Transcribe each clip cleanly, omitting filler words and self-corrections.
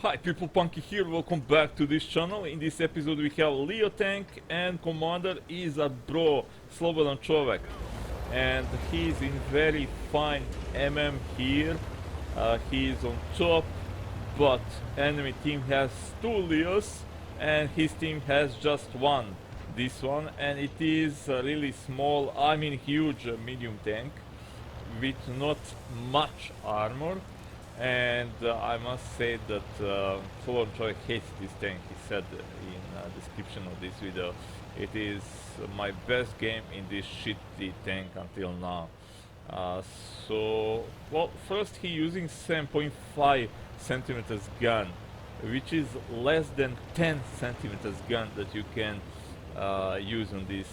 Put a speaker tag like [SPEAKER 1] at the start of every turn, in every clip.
[SPEAKER 1] Hi people, Punky here, welcome back to this channel. In this episode we have Leo tank and commander is a bro, Slobodan Čovek. And he's in very fine here. He is on top, but enemy team has 2 Leos and his team has just one. This one, and it is a really small, I mean huge medium tank with not much armor. And I must say that Slobodan Čovek hates this tank. He said in the description of this video, it is my best game in this shitty tank until now. Well, first he using 7.5 centimeters gun, which is less than 10 centimeters gun that you can use on this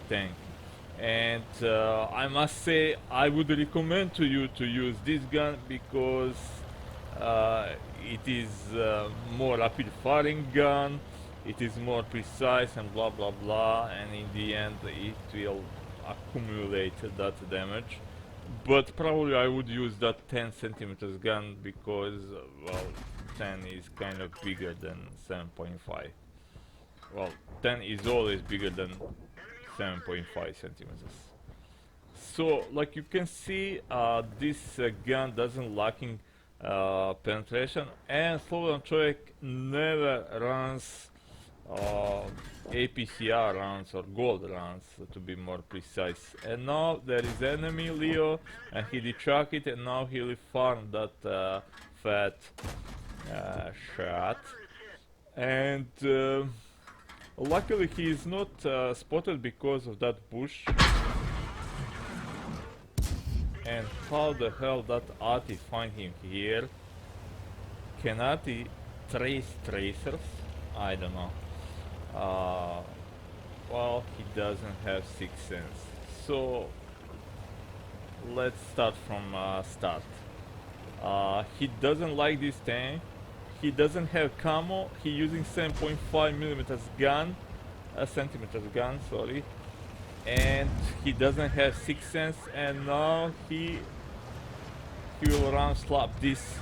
[SPEAKER 1] tank. And I must say I would recommend to you to use this gun because it is more rapid firing gun, it is more precise and blah blah blah, and in the end it will accumulate that damage. But probably I would use that 10 centimeters gun because well, 10 is kind of bigger than 7.5. Well, 10 is always bigger than 7.5 centimeters. So, like you can see, this gun doesn't lacking penetration, and Slobodan Čovek never runs APCR rounds or gold rounds, to be more precise. And now there is enemy Leo, and he detracked it, and now he will farm that fat shot. And luckily he is not spotted because of that bush. And how the hell that Ati find him here? Can Ati trace tracers? I don't know. Well, he doesn't have sixth sense. So let's start from start. He doesn't like this tank. He doesn't have camo. He using 7.5 millimeters gun, centimeters gun, sorry, and he doesn't have sixth sense. And now he will run slap this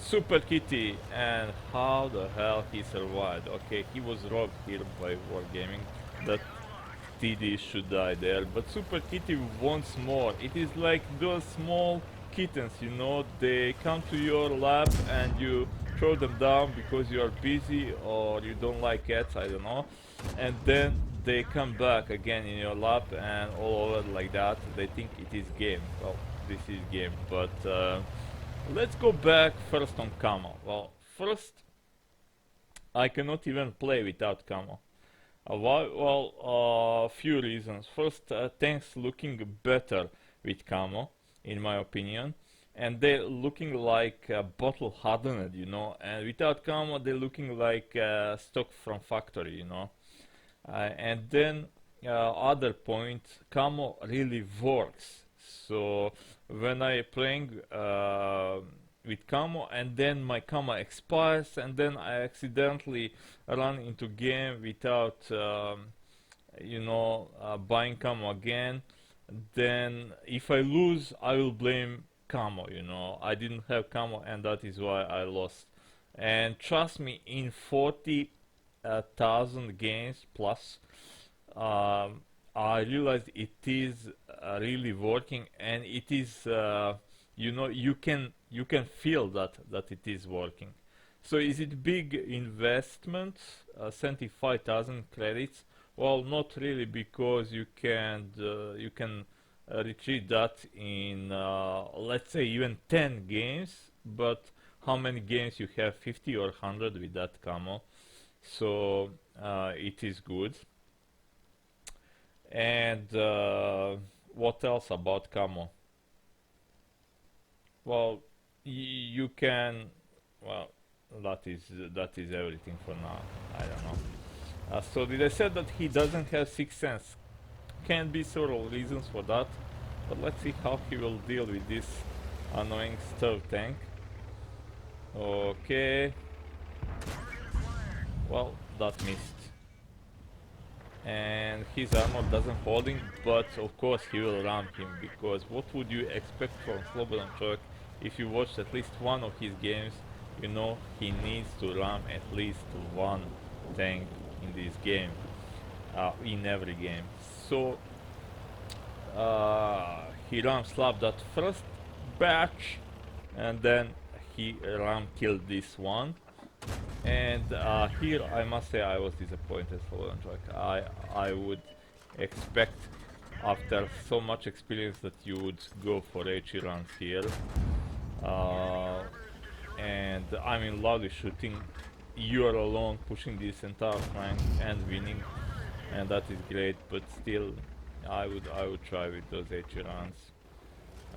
[SPEAKER 1] super kitty. And how the hell he survived? Okay, he was robbed here by Wargaming. That TD should die there, but super kitty wants more. It is like those small kittens, you know, they come to your lap and you throw them down because you are busy or you don't like cats, I don't know, and then they come back again in your lap and all over like that. They think it is game. Well, this is game, but let's go back first on camo. Well, first I cannot even play without camo. Why? Well, few reasons. First, tanks looking better with camo, in my opinion, and they're looking like bottle hardened, you know, and without camo they're looking like stock from factory, you know. And then other point, camo really works. So when I playing with camo and then my camo expires and then I accidentally run into game without you know, buying camo again, then if I lose I will blame camo, you know. I didn't have camo and that is why I lost. And trust me, in 40,000 games plus, I realized it is really working, and it is you know, you can feel that it is working. So is it big investment, 75,000 credits? Well, not really, because you can retrieve that in let's say even 10 games. But how many games you have? 50 or 100 with that camo? So it is good. And what else about camo? Well, you can, well, that is everything for now. I don't know. So did I say that he doesn't have sixth sense? Can be several reasons for that, but let's see how he will deal with this annoying stealth tank. Okay. Well, that missed. And his armor doesn't hold him, but of course he will ram him, because what would you expect from Slobodan Čovek if you watched at least one of his games? you know, he needs to run at least one tank in this game, in every game. So he ram slapped that first batch, and then he ram killed this one. And here I must say I was disappointed for Landrak. I would expect after so much experience that you would go for HE runs here. Uh, and I mean loudly shooting, you are alone pushing this entire flank and winning, and that is great. But still, I would try with those HE runs.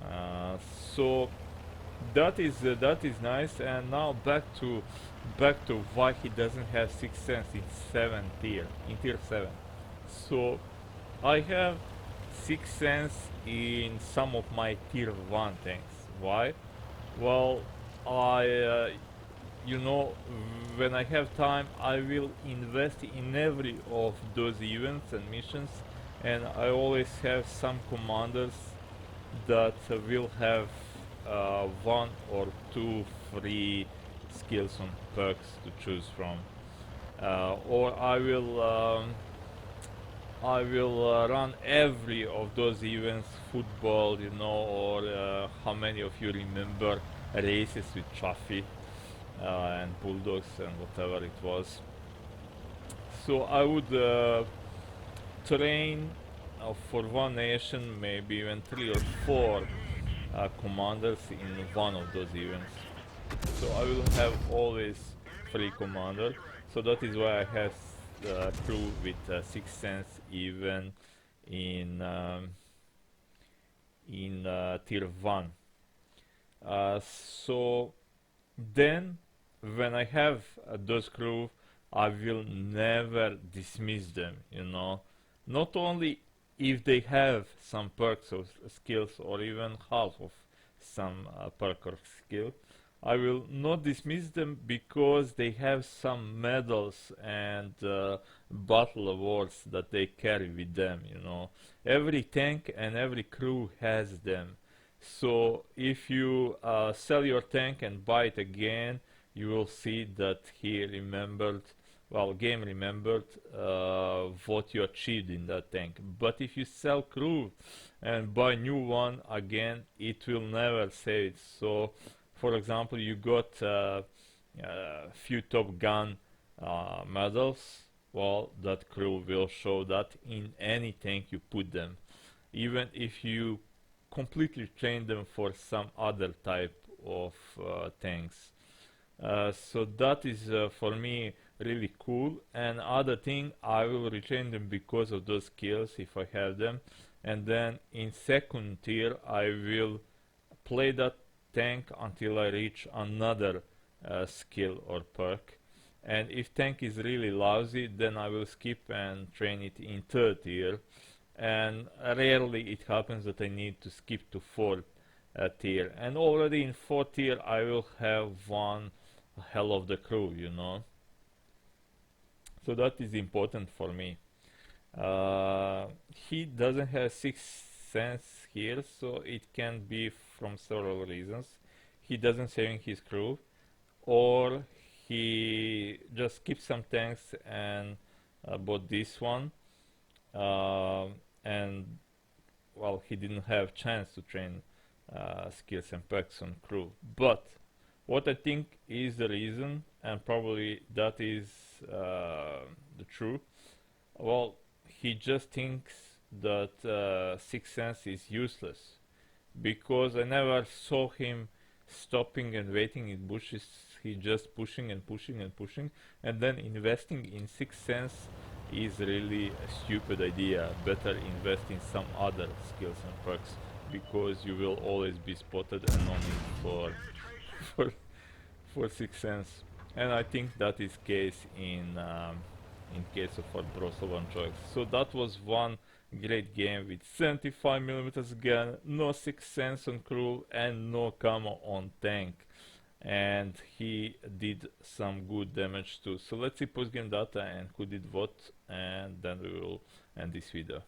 [SPEAKER 1] Uh, so that is nice. And now back to why he doesn't have sixth sense in tier 7. So I have sixth sense in some of my tier 1 tanks. Why? Well, I you know, when I have time I will invest in every of those events and missions, and I always have some commanders that will have one or two free skills and perks to choose from, or I will run every of those events, football, you know, or how many of you remember races with Chaffee and Bulldogs and whatever it was. So I would train for one nation, maybe even 3 or 4 commanders in one of those events. So I will have always 3 commander. So that is why I have crew with 6th sense even in tier 1. So then when I have those crew, I will never dismiss them, you know. Not only if they have some perks or skills, or even half of some perk or skill, I will not dismiss them because they have some medals and battle awards that they carry with them, you know. Every tank and every crew has them. So if you sell your tank and buy it again, you will see that he remembered, well, game remembered what you achieved in that tank. But if you sell crew and buy new one again, it will never save it. So for example, you got few Top Gun medals, well, that crew will show that in any tank you put them, even if you completely train them for some other type of tanks. So that is for me really cool. And other thing, I will retrain them because of those skills if I have them. And then in second tier I will play that tank until I reach another skill or perk. And if tank is really lousy, then I will skip and train it in third tier. And rarely it happens that I need to skip to fourth tier. And already in fourth tier I will have one hell of the crew, you know. So that is important for me. He doesn't have sixth sense here, so it can be from several reasons. He doesn't saving his crew, or he just skipped some tanks and bought this one, and well, he didn't have chance to train skills and perks on crew. But what I think is the reason, and probably that is the truth, well, he just thinks that sixth sense is useless, because I never saw him stopping and waiting in bushes. He just pushing and pushing and pushing, and then investing in sixth sense is really a stupid idea. Better invest in some other skills and perks, because you will always be spotted and no need for for sixth sense. And I think that is case in case of Broslovan choice. So that was one great game with 75mm gun, no sixth sense on crew, and no camo on tank. And he did some good damage too. So let's see post game data and who did what, and then we will end this video.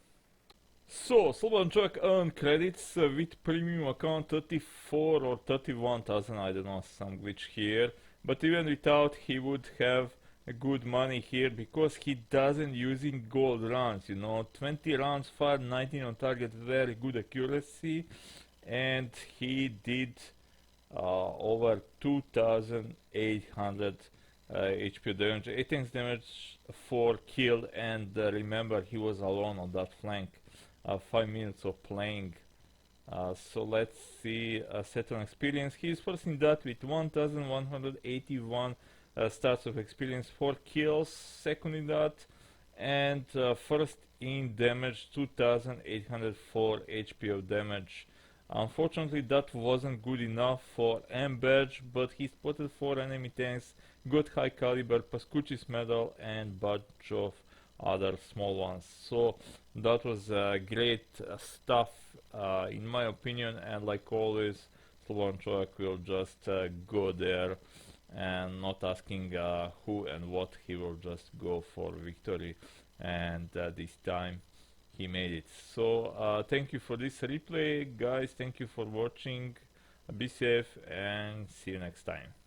[SPEAKER 1] So Slobodan Čovjek earned credits with premium account 34 or 31,000, I don't know, some glitch here. but even without, he would have a good money here because he doesn't using gold rounds. 20 rounds far, 19 on target, very good accuracy, and he did over 2,800 HP damage, 18 damage, 4 kill, and remember, he was alone on that flank. 5 minutes of playing. So let's see set on experience. He is first in that with 1181 stars of experience, 4 kills, second in that, and first in damage, 2804 HP of damage. Unfortunately, that wasn't good enough for M-Badge, but he spotted 4 enemy tanks, got high caliber, Pascucci's medal, and bunch of other small ones. So that was great stuff in my opinion, and like always, Slobodan Čovjek will just go there and not asking who and what, he will just go for victory, and this time he made it. So thank you for this replay, guys. Thank you for watching. Be safe and see you next time.